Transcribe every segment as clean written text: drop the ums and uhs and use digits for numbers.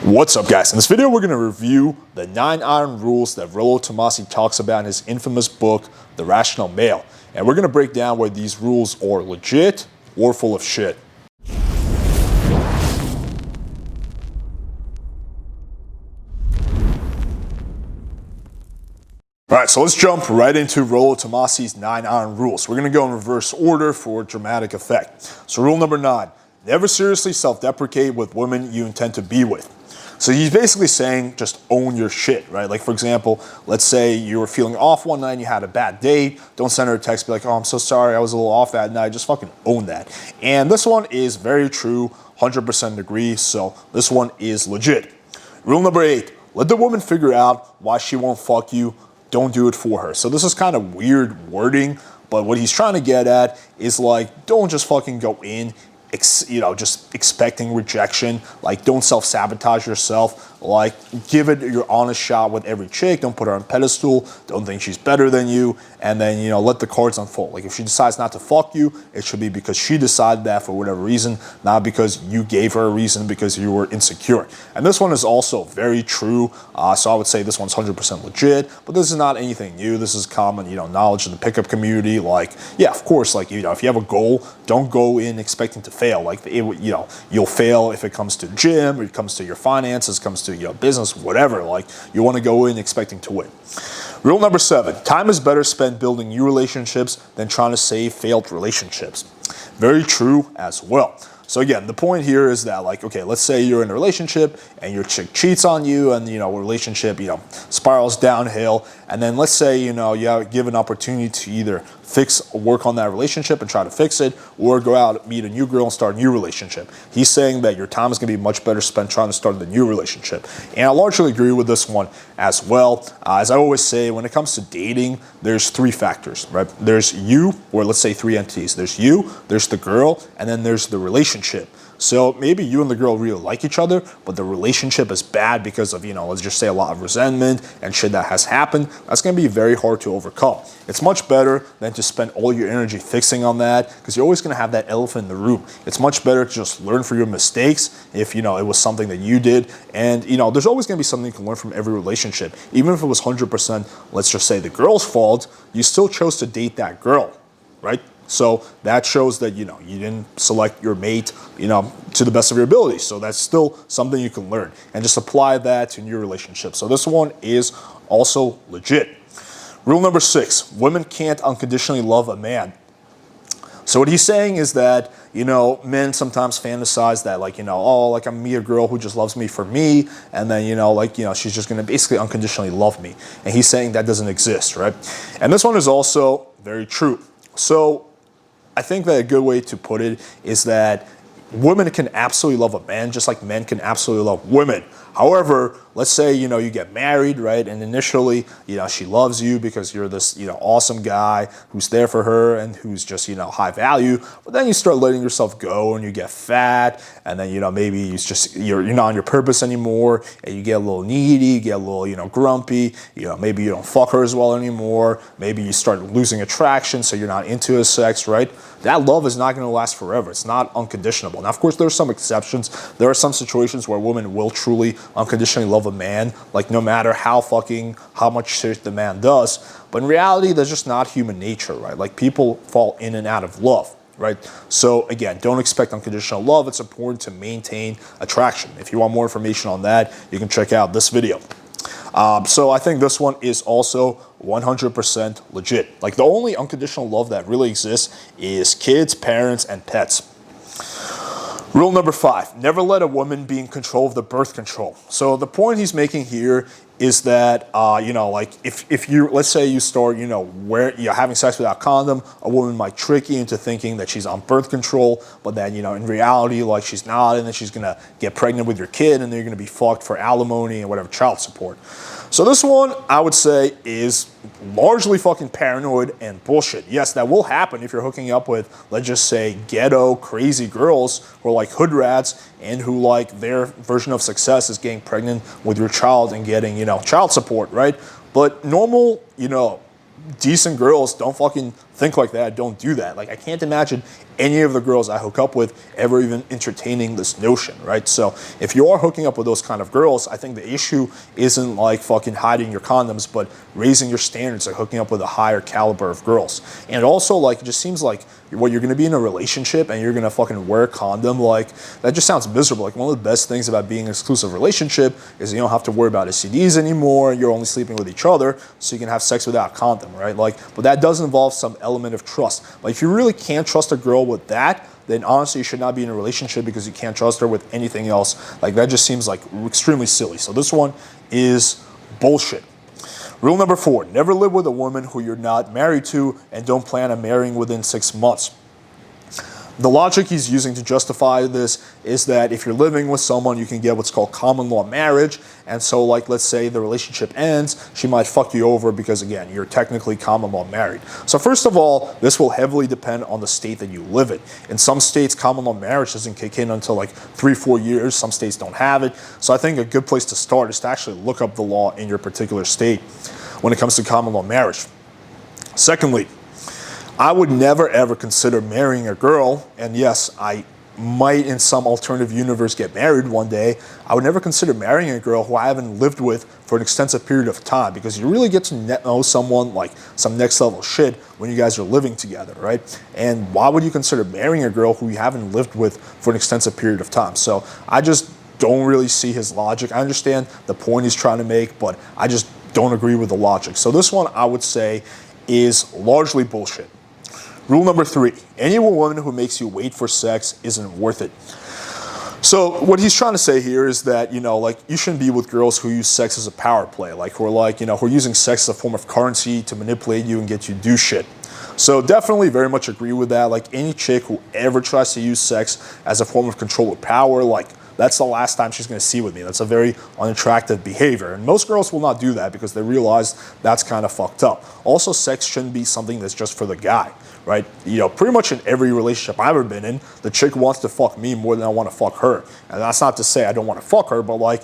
What's up, guys? In this video, we're going to review the 9 iron rules that Rollo Tomassi talks about in his infamous book, The Rational Male. And we're going to break down whether these rules are legit or full of shit. Alright, so let's jump right into Rollo Tomassi's 9 iron rules. We're going to go in reverse order for dramatic effect. So rule number 9, never seriously self-deprecate with women you intend to be with. So he's basically saying just own your shit, right? Like, for example, let's say you were feeling off one night and you had a bad date. Don't send her a text, be like, oh, I'm so sorry, I was a little off that night. Just fucking own that. And this one is very true, 100% agree, so this one is legit. Rule number 8, let the woman figure out why she won't fuck you. Don't do it for her. So this is kind of weird wording, but what he's trying to get at is like, don't just fucking go in just expecting rejection. Like, don't self-sabotage yourself. Like, give it your honest shot with every chick. Don't put her on a pedestal. Don't think she's better than you. And then, let the cards unfold. Like, if she decides not to fuck you, it should be because she decided that for whatever reason, not because you gave her a reason because you were insecure. And this one is also very true. So I would say this one's 100% legit, but this is not anything new. This is common, knowledge in the pickup community. Like, yeah, of course, like, if you have a goal, don't go in expecting to fail. Like, you'll fail if it comes to gym, or it comes to your finances, comes to business, whatever. Like, you want to go in expecting to win. Rule number 7, time is better spent building new relationships than trying to save failed relationships. Very true as well. So again, the point here is that, like, okay, let's say you're in a relationship and your chick cheats on you, and a relationship spirals downhill, and then let's say you give an opportunity to either work on that relationship and try to fix it, or go out, meet a new girl and start a new relationship. He's saying that your time is going to be much better spent trying to start the new relationship. And I largely agree with this one as well. As I always say, when it comes to dating, there's 3 factors, right? There's you, or let's say 3 entities. There's you, there's the girl, and then there's the relationship. So maybe you and the girl really like each other, but the relationship is bad because of, let's just say a lot of resentment and shit that has happened. That's going to be very hard to overcome. It's much better than to spend all your energy fixing on that, because you're always going to have that elephant in the room. It's much better to just learn from your mistakes if, it was something that you did. And, there's always going to be something you can learn from every relationship. Even if it was 100%, let's just say the girl's fault, you still chose to date that girl, right? So that shows that, you didn't select your mate, to the best of your ability. So that's still something you can learn, and just apply that to your relationship. So this one is also legit. Rule number 6, women can't unconditionally love a man. So what he's saying is that, men sometimes fantasize that, like, I'm meet a girl who just loves me for me, and then, she's just going to basically unconditionally love me. And he's saying that doesn't exist, right? And this one is also very true. So I think that a good way to put it is that women can absolutely love a man just like men can absolutely love women. However, let's say, you get married, right? And initially, she loves you because you're this, awesome guy who's there for her and who's just, high value. But then you start letting yourself go and you get fat, and then, maybe you're not on your purpose anymore, and you get a little needy, you get a little, grumpy, maybe you don't fuck her as well anymore. Maybe you start losing attraction, so you're not into his sex, right? That love is not going to last forever. It's not unconditional. Now, of course, there are some exceptions. There are some situations where women will truly unconditionally love a man, like no matter how much shit the man does. But in reality, that's just not human nature, right? Like, people fall in and out of love, right? So again, don't expect unconditional love. It's important to maintain attraction. If you want more information on that, you can check out this video. So I think this one is also 100% legit. Like, the only unconditional love that really exists is kids, parents, and pets. Rule number 5, never let a woman be in control of the birth control. So the point he's making here is that, like, if you, let's say you start, where you're having sex without condom, a woman might trick you into thinking that she's on birth control, but then, in reality, like, she's not, and then she's going to get pregnant with your kid, and then you're going to be fucked for alimony and whatever, child support. So this one, I would say, is largely fucking paranoid and bullshit. Yes, that will happen if you're hooking up with, let's just say, ghetto, crazy girls who are like hood rats and who, like, their version of success is getting pregnant with your child and getting, child support, right? But normal, decent girls don't fucking think like that, don't do that. Like, I can't imagine any of the girls I hook up with ever even entertaining this notion, right? So if you are hooking up with those kind of girls, I think the issue isn't like fucking hiding your condoms, but raising your standards, like hooking up with a higher caliber of girls. And also, like, it just seems like you're going to be in a relationship and you're going to fucking wear a condom, like, that just sounds miserable. Like, one of the best things about being in an exclusive relationship is you don't have to worry about STDs anymore. You're only sleeping with each other, so you can have sex without a condom, right? Like, but that does involve some element of trust. Like, if you really can't trust a girl with that, then honestly you should not be in a relationship because you can't trust her with anything else. Like, that just seems like extremely silly. So this one is bullshit. Rule number 4, never live with a woman who you're not married to and don't plan on marrying within 6 months. The logic he's using to justify this is that if you're living with someone, you can get what's called common law marriage. And so, like, let's say the relationship ends, she might fuck you over because, again, you're technically common law married. So first of all, this will heavily depend on the state that you live in. In some states, common law marriage doesn't kick in until like 3-4 years. Some states don't have it. So I think a good place to start is to actually look up the law in your particular state when it comes to common law marriage. Secondly, I would never ever consider marrying a girl, and yes, I might in some alternative universe get married one day. I would never consider marrying a girl who I haven't lived with for an extensive period of time, because you really get to know someone like some next level shit when you guys are living together, right? And why would you consider marrying a girl who you haven't lived with for an extensive period of time? So I just don't really see his logic. I understand the point he's trying to make, but I just don't agree with the logic. So this one I would say is largely bullshit. Rule number 3, any woman who makes you wait for sex isn't worth it. So what he's trying to say here is that, like, you shouldn't be with girls who use sex as a power play, like, who are like, who are using sex as a form of currency to manipulate you and get you to do shit. So definitely very much agree with that. Like, any chick who ever tries to use sex as a form of control or power, like, that's the last time she's going to see with me. That's a very unattractive behavior. And most girls will not do that because they realize that's kind of fucked up. Also, sex shouldn't be something that's just for the guy, right? Pretty much in every relationship I've ever been in, the chick wants to fuck me more than I want to fuck her. And that's not to say I don't want to fuck her, but like,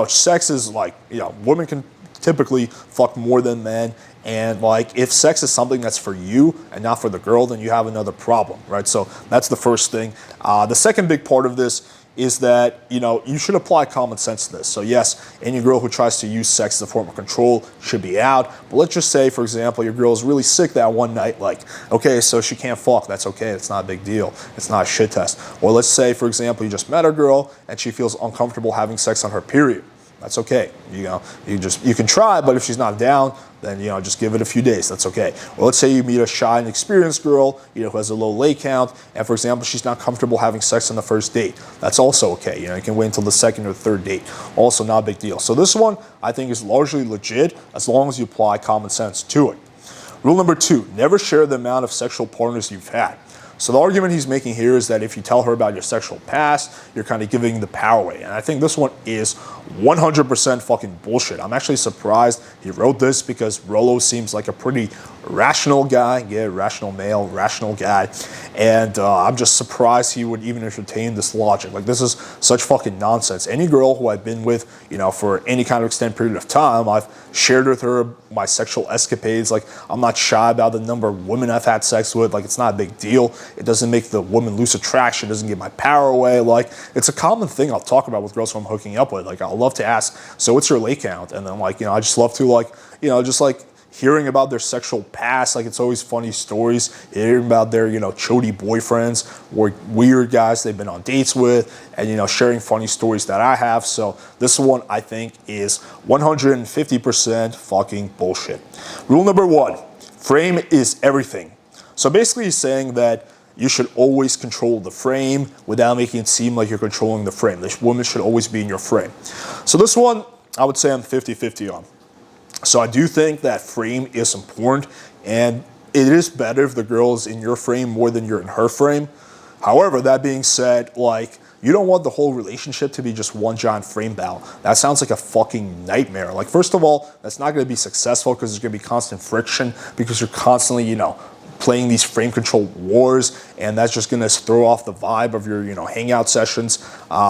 sex is like, women can typically fuck more than men. And like, if sex is something that's for you and not for the girl, then you have another problem, right? So that's the first thing. The second big part of this is that, you should apply common sense to this. So yes, any girl who tries to use sex as a form of control should be out. But let's just say, for example, your girl is really sick that one night. Like, okay, so she can't fuck. That's okay. It's not a big deal. It's not a shit test. Or let's say, for example, you just met a girl and she feels uncomfortable having sex on her period. That's okay. You can try, but if she's not down, then just give it a few days. That's okay. Or let's say you meet a shy and experienced girl, who has a low lay count, and for example, she's not comfortable having sex on the first date. That's also okay. You can wait until the second or third date. Also not a big deal. So this one I think is largely legit as long as you apply common sense to it. Rule number 2, never share the amount of sexual partners you've had. So the argument he's making here is that if you tell her about your sexual past, you're kind of giving the power away. And I think this one is 100% fucking bullshit. I'm actually surprised he wrote this because Rollo seems like a pretty rational guy. Yeah, rational male, rational guy. And I'm just surprised he would even entertain this logic. Like, this is such fucking nonsense. Any girl who I've been with, for any kind of extended period of time, I've shared with her my sexual escapades. Like, I'm not shy about the number of women I've had sex with. Like, it's not a big deal. It doesn't make the woman lose attraction. It doesn't give my power away. Like, it's a common thing I'll talk about with girls who I'm hooking up with. Like, I'll love to ask, so what's your lay count? And then, like, I just love to, like, just like hearing about their sexual past. Like, it's always funny stories, hearing about their, chody boyfriends or weird guys they've been on dates with, and, sharing funny stories that I have. So this one, I think, is 150% fucking bullshit. Rule number 1, frame is everything. So basically he's saying that you should always control the frame without making it seem like you're controlling the frame. This woman should always be in your frame. So this one, I would say I'm 50-50 on. So I do think that frame is important, and it is better if the girl is in your frame more than you're in her frame. However, that being said, like, you don't want the whole relationship to be just one giant frame battle. That sounds like a fucking nightmare. Like, first of all, that's not going to be successful because there's going to be constant friction because you're constantly, playing these frame control wars, and that's just gonna throw off the vibe of your, hangout sessions.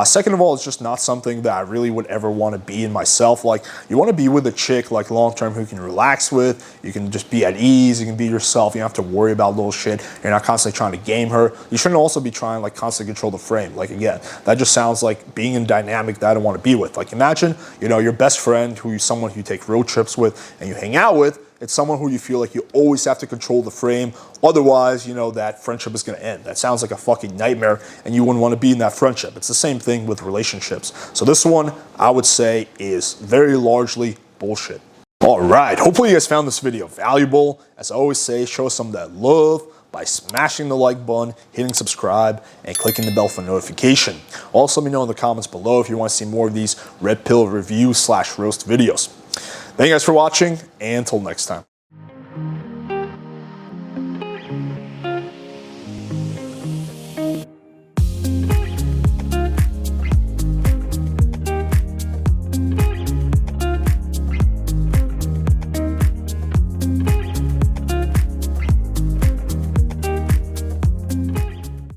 Second of all, it's just not something that I really would ever want to be in myself. Like, you want to be with a chick, like, long term, who you can relax with, you can just be at ease, you can be yourself, you don't have to worry about little shit, you're not constantly trying to game her. You shouldn't also be trying, like, constantly control the frame. Like, again, that just sounds like being in a dynamic that I don't want to be with. Like, imagine, your best friend, someone who you take road trips with and you hang out with, it's someone who you feel like you always have to control the frame. Otherwise, that friendship is going to end. That sounds like a fucking nightmare, and you wouldn't want to be in that friendship. It's the same thing with relationships. So this one, I would say, is very largely bullshit. All right, hopefully you guys found this video valuable. As I always say, show us some of that love by smashing the like button, hitting subscribe, and clicking the bell for notification. Also, let me know in the comments below if you want to see more of these red pill review / roast videos. Thank you guys for watching, and until next time.